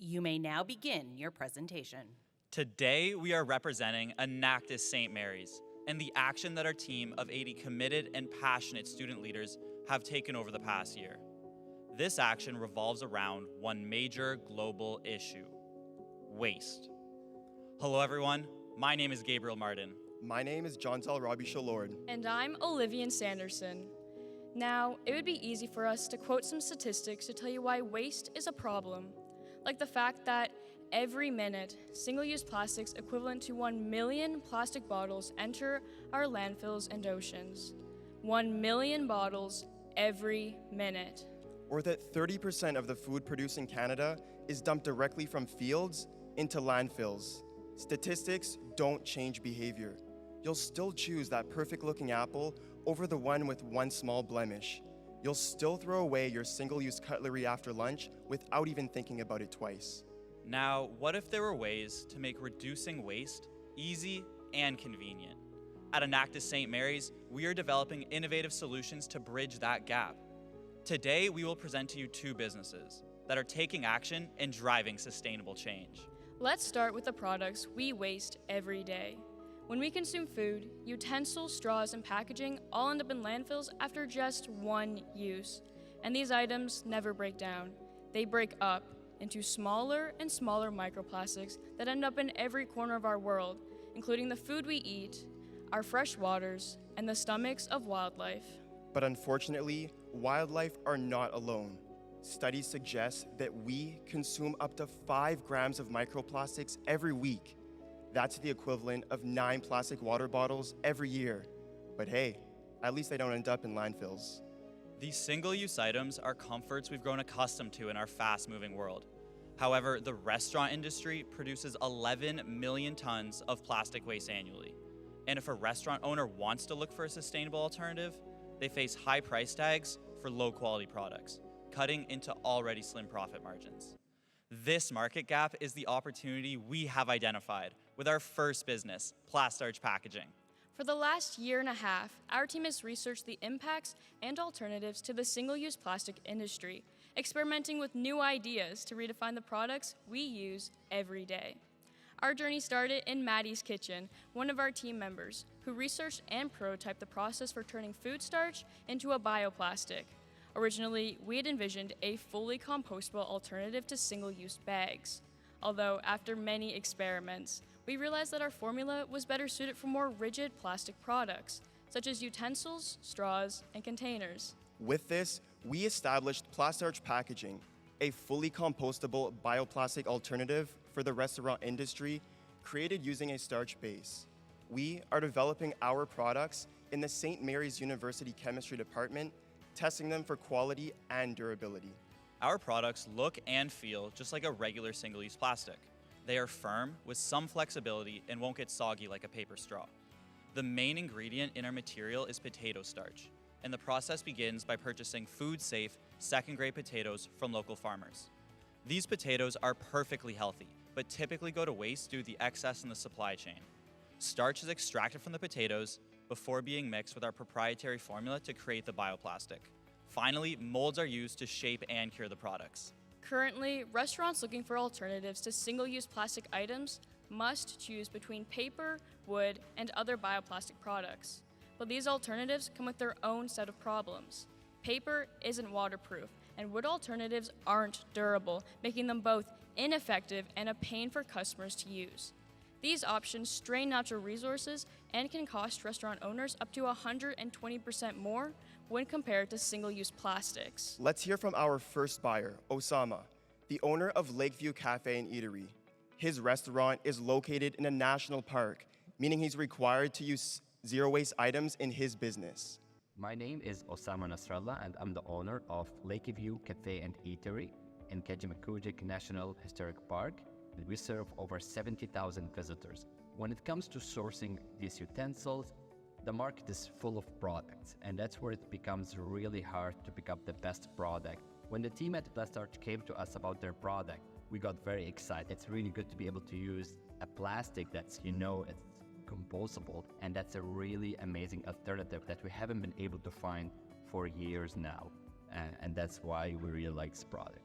You may now begin your presentation. Today, we are representing Enactus St. Mary's and the action that our team of 80 committed and passionate student leaders have taken over the past year. This action revolves around one major global issue: waste. Hello, everyone. My name is Gabriel Martin. My name is Jontel Robbie-Shalord. And I'm Olivia Sanderson. Now, it would be easy for us to quote some statistics to tell you why waste is a problem, like the fact that every minute, single-use plastics equivalent to 1 million plastic bottles enter our landfills and oceans. 1 million bottles every minute. Or that 30% of the food produced in Canada is dumped directly from fields into landfills. Statistics don't change behavior. You'll still choose that perfect-looking apple over the one with one small blemish. You'll still throw away your single-use cutlery after lunch without even thinking about it twice. Now, what if there were ways to make reducing waste easy and convenient? At Enactus St. Mary's, we are developing innovative solutions to bridge that gap. Today, we will present to you two businesses that are taking action and driving sustainable change. Let's start with the products we waste every day. When we consume food, utensils, straws, and packaging all end up in landfills after just one use. And these items never break down. They break up into smaller and smaller microplastics that end up in every corner of our world, including the food we eat, our fresh waters, and the stomachs of wildlife. But unfortunately, wildlife are not alone. Studies suggest that we consume up to 5 grams of microplastics every week. That's the equivalent of 9 plastic water bottles every year. But hey, at least they don't end up in landfills. These single-use items are comforts we've grown accustomed to in our fast-moving world. However, the restaurant industry produces 11 million tons of plastic waste annually. And if a restaurant owner wants to look for a sustainable alternative, they face high price tags for low-quality products, cutting into already slim profit margins. This market gap is the opportunity we have identified with our first business, Plastarch Packaging. For the last year and a half, our team has researched the impacts and alternatives to the single-use plastic industry, experimenting with new ideas to redefine the products we use every day. Our journey started in Maddie's kitchen, one of our team members, who researched and prototyped the process for turning food starch into a bioplastic. Originally, we had envisioned a fully compostable alternative to single-use bags. Although, after many experiments, we realized that our formula was better suited for more rigid plastic products, such as utensils, straws, and containers. With this, we established Plastarch Packaging, a fully compostable bioplastic alternative for the restaurant industry, created using a starch base. We are developing our products in the St. Mary's University Chemistry Department, testing them for quality and durability. Our products look and feel just like a regular single-use plastic. They are firm with some flexibility and won't get soggy like a paper straw. The main ingredient in our material is potato starch, and the process begins by purchasing food-safe, second-grade potatoes from local farmers. These potatoes are perfectly healthy, but typically go to waste due to the excess in the supply chain. Starch is extracted from the potatoes before being mixed with our proprietary formula to create the bioplastic. Finally, molds are used to shape and cure the products. Currently, restaurants looking for alternatives to single-use plastic items must choose between paper, wood, and other bioplastic products. But these alternatives come with their own set of problems. Paper isn't waterproof, and wood alternatives aren't durable, making them both ineffective and a pain for customers to use. These options strain natural resources and can cost restaurant owners up to 120% more when compared to single-use plastics. Let's hear from our first buyer, Osama, the owner of Lakeview Cafe and Eatery. His restaurant is located in a national park, meaning he's required to use zero-waste items in his business. My name is Osama Nasrallah, and I'm the owner of Lakeview Cafe and Eatery in Kajimakujik National Historic Park. We serve over 70,000 visitors. When it comes to sourcing these utensils, the market is full of products, and that's where it becomes really hard to pick up the best product. When the team at Plastarch came to us about their product, we got very excited. It's really good to be able to use a plastic that's, it's composable, and that's a really amazing alternative that we haven't been able to find for years now. And that's why we really like this product.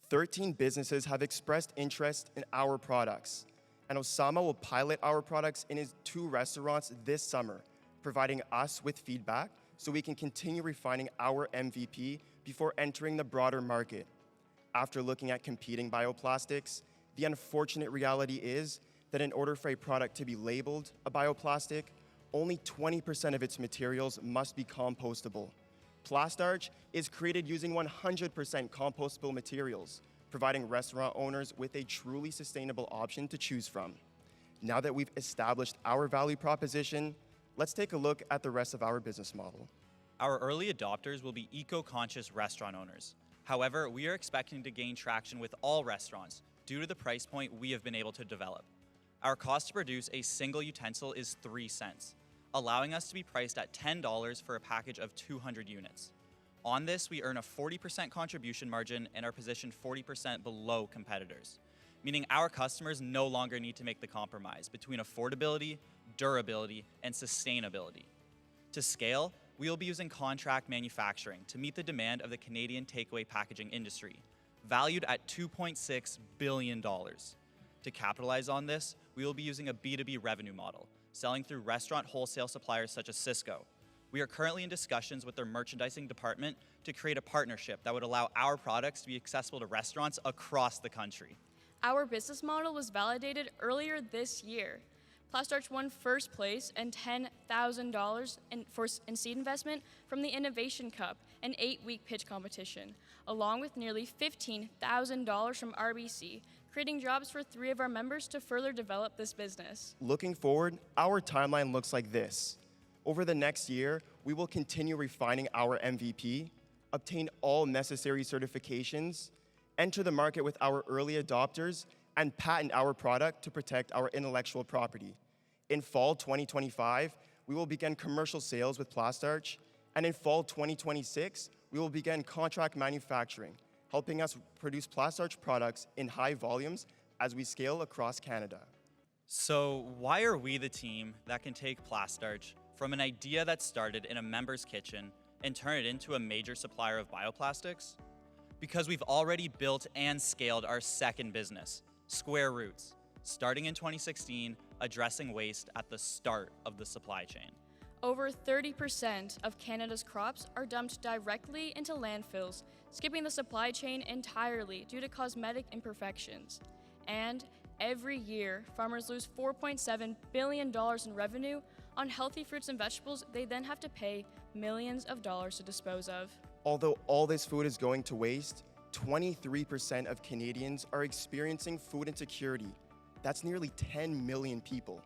13 businesses have expressed interest in our products, and Osama will pilot our products in his 2 restaurants this summer, providing us with feedback so we can continue refining our MVP before entering the broader market. After looking at competing bioplastics, the unfortunate reality is that in order for a product to be labeled a bioplastic, only 20% of its materials must be compostable. Plastarch is created using 100% compostable materials, providing restaurant owners with a truly sustainable option to choose from. Now that we've established our value proposition, let's take a look at the rest of our business model. Our early adopters will be eco-conscious restaurant owners. However, we are expecting to gain traction with all restaurants due to the price point we have been able to develop. Our cost to produce a single utensil is 3 cents, allowing us to be priced at $10 for a package of 200 units. On this, we earn a 40% contribution margin and are positioned 40% below competitors, meaning our customers no longer need to make the compromise between affordability, durability, and sustainability. To scale, we will be using contract manufacturing to meet the demand of the Canadian takeaway packaging industry, valued at $2.6 billion. To capitalize on this, we will be using a B2B revenue model, selling through restaurant wholesale suppliers such as Cisco. We are currently in discussions with their merchandising department to create a partnership that would allow our products to be accessible to restaurants across the country. Our business model was validated earlier this year. Plastarch won first place and $10,000 in seed investment from the Innovation Cup, an 8-week pitch competition, along with nearly $15,000 from RBC, creating jobs for 3 of our members to further develop this business. Looking forward, our timeline looks like this. Over the next year, we will continue refining our MVP, obtain all necessary certifications, enter the market with our early adopters, and patent our product to protect our intellectual property. In fall 2025, we will begin commercial sales with Plastarch, and in fall 2026, we will begin contract manufacturing, helping us produce Plastarch products in high volumes as we scale across Canada. So why are we the team that can take Plastarch from an idea that started in a member's kitchen and turn it into a major supplier of bioplastics? Because we've already built and scaled our second business, Square Roots, starting in 2016, addressing waste at the start of the supply chain. Over 30% of Canada's crops are dumped directly into landfills, skipping the supply chain entirely due to cosmetic imperfections. And every year, farmers lose $4.7 billion in revenue on healthy fruits and vegetables they then have to pay millions of dollars to dispose of. Although all this food is going to waste, 23% of Canadians are experiencing food insecurity. That's nearly 10 million people.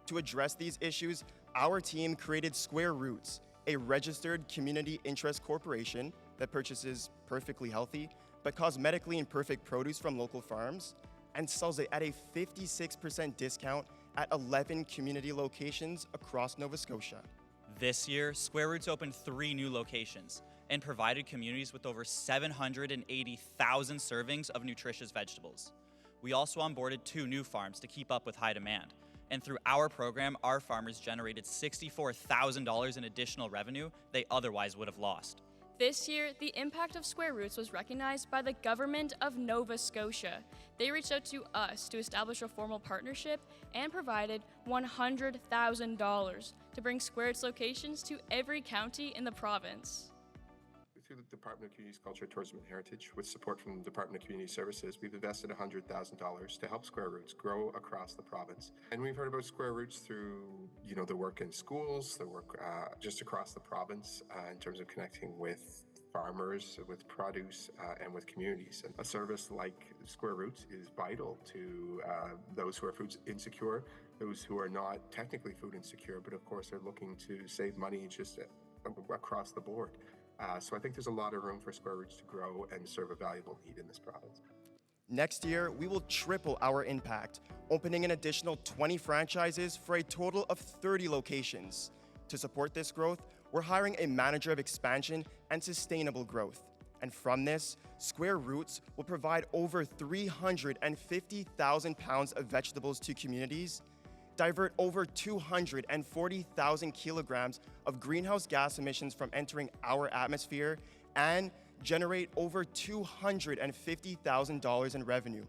To address these issues, our team created Square Roots, a registered community interest corporation that purchases perfectly healthy but cosmetically imperfect produce from local farms and sells it at a 56% discount at 11 community locations across Nova Scotia. This year, Square Roots opened 3 new locations and provided communities with over 780,000 servings of nutritious vegetables. We also onboarded 2 new farms to keep up with high demand. And through our program, our farmers generated $64,000 in additional revenue they otherwise would have lost. This year, the impact of Square Roots was recognized by the government of Nova Scotia. They reached out to us to establish a formal partnership and provided $100,000 to bring Square Roots locations to every county in the province. Through the Department of Communities, Culture, Tourism and Heritage, with support from the Department of Community Services, we've invested $100,000 to help Square Roots grow across the province. And we've heard about Square Roots through, the work in schools, the work just across the province in terms of connecting with farmers, with produce, and with communities. And a service like Square Roots is vital to those who are food insecure, those who are not technically food insecure, but of course are looking to save money just across the board. So I think there's a lot of room for Square Roots to grow and serve a valuable need in this province. Next year, we will triple our impact, opening an additional 20 franchises for a total of 30 locations. To support this growth, we're hiring a manager of expansion and sustainable growth. And from this, Square Roots will provide over 350,000 pounds of vegetables to communities, divert over 240,000 kilograms of greenhouse gas emissions from entering our atmosphere, and generate over $250,000 in revenue.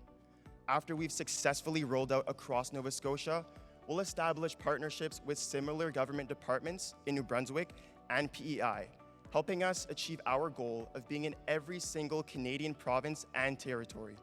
After we've successfully rolled out across Nova Scotia, we'll establish partnerships with similar government departments in New Brunswick and PEI, helping us achieve our goal of being in every single Canadian province and territory.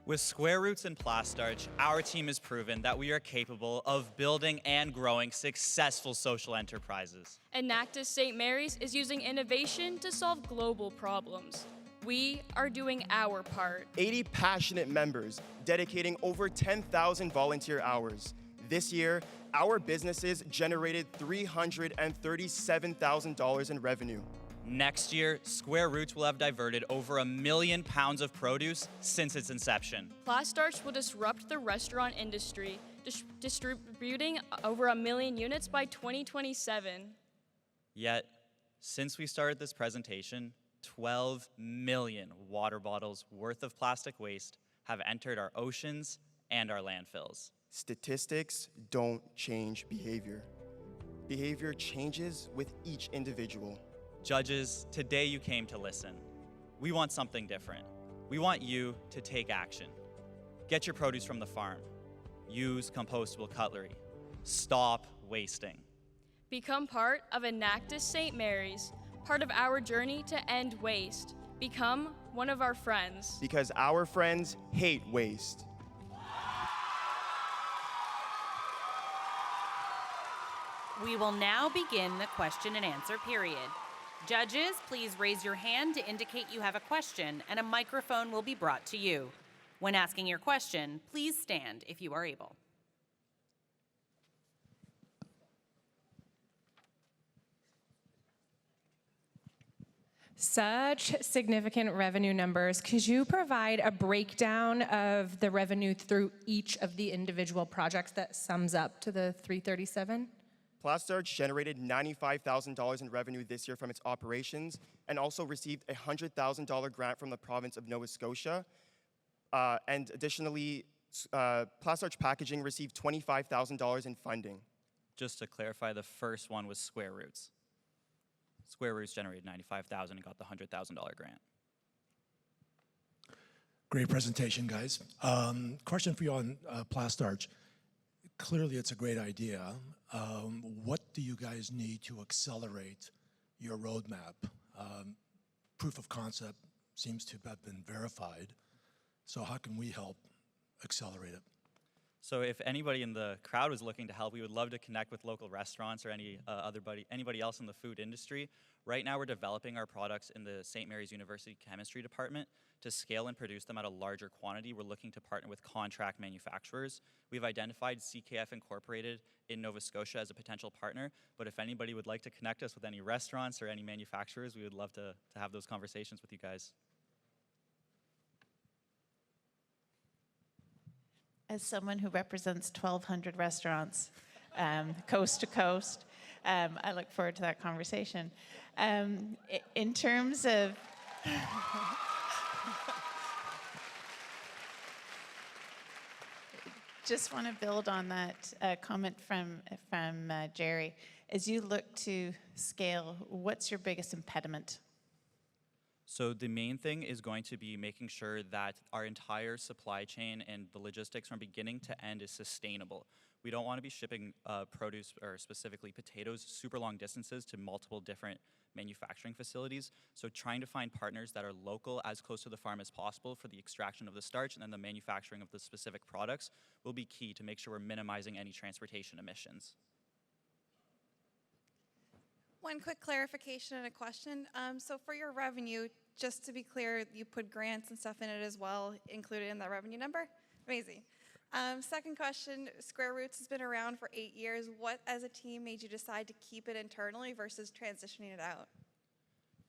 With Square Roots and Plastarch, our team has proven that we are capable of building and growing successful social enterprises. Enactus St. Mary's is using innovation to solve global problems. We are doing our part. 80 passionate members dedicating over 10,000 volunteer hours. This year, our businesses generated $337,000 in revenue. Next year, Square Roots will have diverted over 1 million pounds of produce since its inception. Plastarch will disrupt the restaurant industry, distributing over 1 million units by 2027. Yet, since we started this presentation, 12 million water bottles worth of plastic waste have entered our oceans and our landfills. Statistics don't change behavior. Behavior changes with each individual. Judges, today you came to listen. We want something different. We want you to take action. Get your produce from the farm. Use compostable cutlery. Stop wasting. Become part of Enactus St. Mary's, part of our journey to end waste. Become one of our friends. Because our friends hate waste. We will now begin the question and answer period. Judges, please raise your hand to indicate you have a question, and a microphone will be brought to you. When asking your question, please stand if you are able. Such significant revenue numbers. Could you provide a breakdown of the revenue through each of the individual projects that sums up to the 337? Plastarch generated $95,000 in revenue this year from its operations and also received a $100,000 grant from the province of Nova Scotia. And additionally, Plastarch Packaging received $25,000 in funding. Just to clarify, the first one was Square Roots. Square Roots generated $95,000 and got the $100,000 grant. Great presentation, guys. Question for you on Plastarch. Clearly, it's a great idea. What do you guys need to accelerate your roadmap? Proof of concept seems to have been verified. So how can we help accelerate it? So if anybody in the crowd was looking to help, we would love to connect with local restaurants or anybody else in the food industry. Right now, we're developing our products in the St. Mary's University Chemistry Department. To scale and produce them at a larger quantity, we're looking to partner with contract manufacturers. We've identified CKF Incorporated in Nova Scotia as a potential partner, but if anybody would like to connect us with any restaurants or any manufacturers, we would love to have those conversations with you guys. As someone who represents 1,200 restaurants coast to coast, I look forward to that conversation. In terms of... Just want to build on that comment from Jerry. As you look to scale, what's your biggest impediment? So the main thing is going to be making sure that our entire supply chain and the logistics from beginning to end is sustainable. We don't want to be shipping produce, or specifically potatoes, super long distances to multiple different manufacturing facilities. So trying to find partners that are local, as close to the farm as possible for the extraction of the starch and then the manufacturing of the specific products will be key to make sure we're minimizing any transportation emissions. One quick clarification and a question. So for your revenue, just to be clear, you put grants and stuff in it as well, included in that revenue number? Amazing. Second question, Square Roots has been around for 8 years. What, as a team, made you decide to keep it internally versus transitioning it out?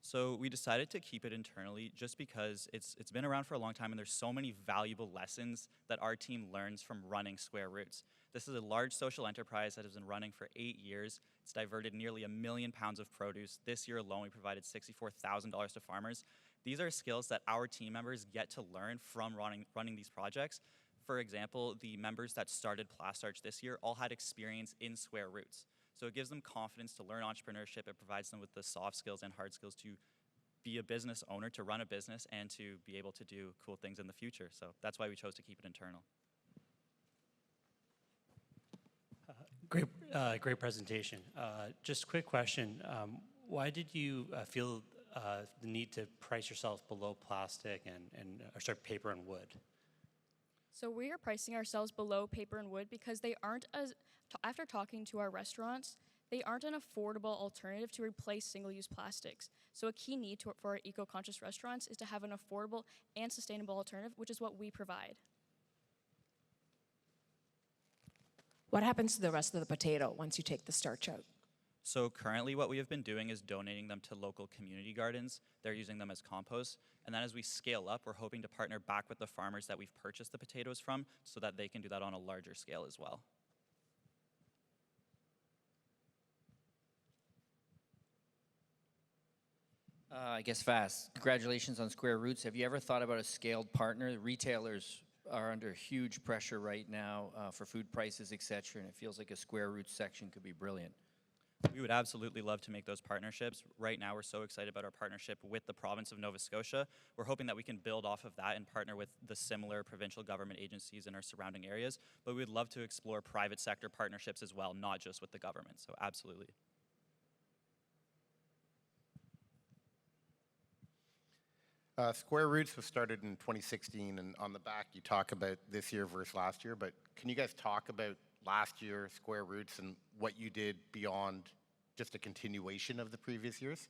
So we decided to keep it internally just because it's been around for a long time and there's so many valuable lessons that our team learns from running Square Roots. This is a large social enterprise that has been running for 8 years. It's diverted nearly 1 million pounds of produce. This year alone, we provided $64,000 to farmers. These are skills that our team members get to learn from running these projects. For example, the members that started Plastarch this year all had experience in Square Roots. So it gives them confidence to learn entrepreneurship. It provides them with the soft skills and hard skills to be a business owner, to run a business, and to be able to do cool things in the future. So that's why we chose to keep it internal. Great presentation. Just a quick question. Why did you feel the need to price yourself below plastic or sorry, paper and wood? So we are pricing ourselves below paper and wood because they aren't after talking to our restaurants, they aren't an affordable alternative to replace single-use plastics. So a key need for our eco-conscious restaurants is to have an affordable and sustainable alternative, which is what we provide. What happens to the rest of the potato once you take the starch out? So currently what we have been doing is donating them to local community gardens. They're using them as compost. And then as we scale up, we're hoping to partner back with the farmers that we've purchased the potatoes from so that they can do that on a larger scale as well. I guess fast. Congratulations on Square Roots. Have you ever thought about a scaled partner? Retailers are under huge pressure right now for food prices, et cetera, and it feels like a Square Roots section could be brilliant. We would absolutely love to make those partnerships. Right now, we're so excited about our partnership with the province of Nova Scotia. We're hoping that we can build off of that and partner with the similar provincial government agencies in our surrounding areas. But we would love to explore private sector partnerships as well, not just with the government. So absolutely. Square Roots was started in 2016, and on the back you talk about this year versus last year, but can you guys talk about last year, Square Roots, and what you did beyond just a continuation of the previous years?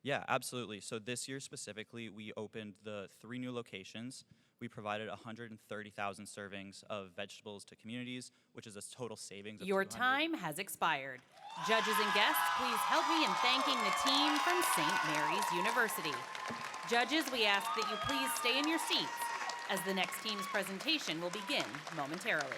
Yeah, absolutely. So this year specifically, we opened the 3 new locations. We provided 130,000 servings of vegetables to communities, which is a total savings of Your 200. time has expired. Judges and guests, please help me in thanking the team from St. Mary's University. Judges, we ask that you please stay in your seats as the next team's presentation will begin momentarily.